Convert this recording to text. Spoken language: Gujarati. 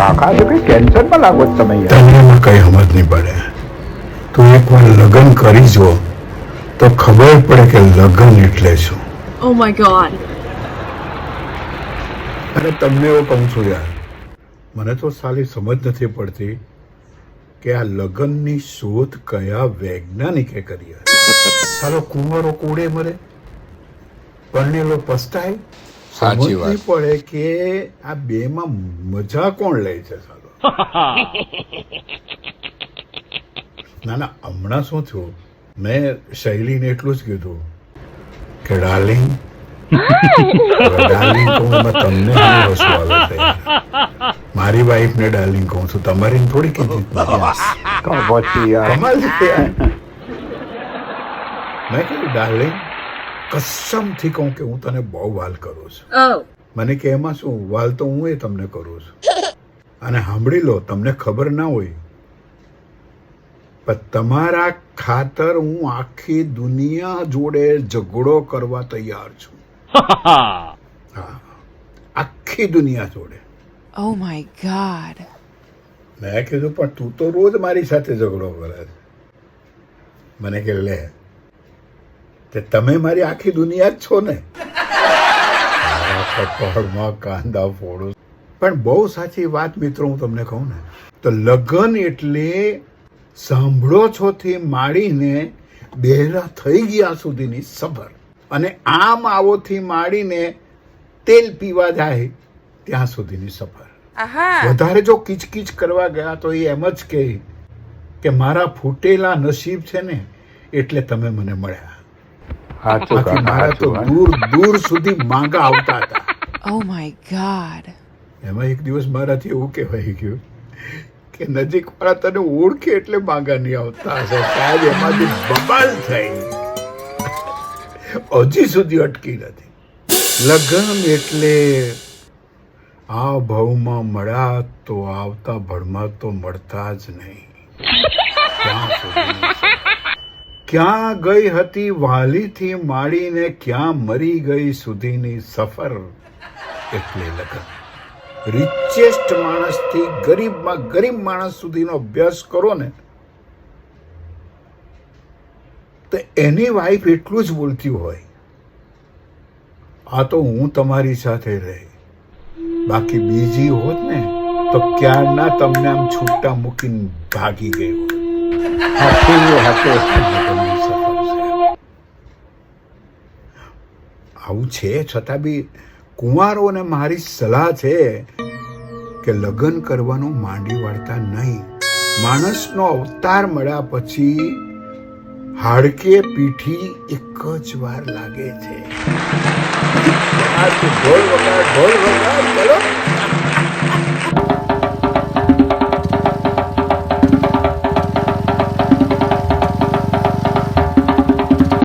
કાકા તો કઈ ટેન્શનમાં લાગો છો તમે યાર. તને એમાં કઈ સમજ નહીં પડે. તું એકવાર લગ્ન કરી જો તો ખબર પડે કે લગ્ન એટલે શું. Oh my god. અને તમને એવું કહું છું યાર, મને તો સાલી સમજ નથી પડતી કે આ લગ્નની શોધ કયા વૈજ્ઞાનિકે કરી હશે. સાલો કુંવારો કોડે મરે, પરણેલો પસ્તાય. સાચી સમજ નહીં પડે કે આ બેમાં મજા કોણ લે છે સાલો. ના ના, હમણાં શું થયું, મેં શૈલીને એટલું જ કીધું કે ડાર્લિંગ, ડાર્લિંગ કહું એમાં તમને શું વસ્તુ આવે છે યાર? મારી વાઈફને ડાર્લિંગ કહું છું, તમારી થોડી કીધી. તો પછી યાર કમાલ છે યાર. મેં કીધું ડાર્લિંગ, કસમથી કહું કે હું તને બહુ વાલ કરું છું. Oh. મને કે એમાં શું, વાલ તો હું તમને કરું છું. અને સાંભળી લો, તમને ખબર ના હોય પણ તમારા ખાતર હું આખી દુનિયા જોડે ઝઘડો કરવા તૈયાર છું. હા, આખી દુનિયા જોડે. Oh my god. મેં કીધું પણ તું તો રોજ મારી સાથે ઝઘડો કરે છે. મને કે લે, તે તમે મારી આખી દુનિયા જ છો ને. મારા કપાળમાં કાંદા ફોડું. પણ બહુ સાચી વાત મિત્રો, હું તમને કહું ને તો લગ્ન એટલે સાંભળો છો થી માંડીને બહેરા થઈ ગયા સુધીની સફર, અને આમ આવોથી માંડીને તેલ પીવા જાય ત્યાં સુધીની સફર. વધારે જો કિચકિચ કરવા ગયા તો એ એમ જ કહે કે મારા ફૂટેલા નસીબ છે ને એટલે તમે મને મળ્યા. સાચું બાકી કાકા મારા તો સાચું. દૂર દૂર સુધી માંગા આવતા હતા. Oh my god. એમાં એક દિવસ મારાથી એવું કહેવાય ગયું કે નજીક વાળા તને ઓળખે એટલે માંગા નહીં આવતા હશે. સાહેબ એમાંથી બબાલ થઈ હજી સુધી અટકી નથી. લગ્ન એટલે આ ભાવમાં મળ્યા તો આવતા ભળમાં તો મળતા જ નહીં. ક્યાં સુધીની સફર. ક્યાં ગઈ હતી વાલીથી માંડીને ક્યાં મરી ગઈ સુધીની સફર એટલે લગ્ન. રિચેસ્ટ માણસથી ગરીબમાં ગરીબ માણસ સુધીનો અભ્યાસ કરો ને તો એની વાઈફ એટલું જ બોલતી હોય, આ તો હું તમારી સાથે રહી, બાકી બીજી હોત ને તો ક્યારના તમને આમ છૂટા મૂકીને ભાગી ગઈ હોત. લગ્નની સફર છે. આવું છે છતાં બી કુંવારોને મારી સલાહ છે કે લગ્ન કરવાનું માંડી વાળતા નહીં. માણસનો અવતાર મળ્યા પછી હાડકે પીઠી એક જ વાર લાગે છે. ઢોલ વગાડ, ચલો.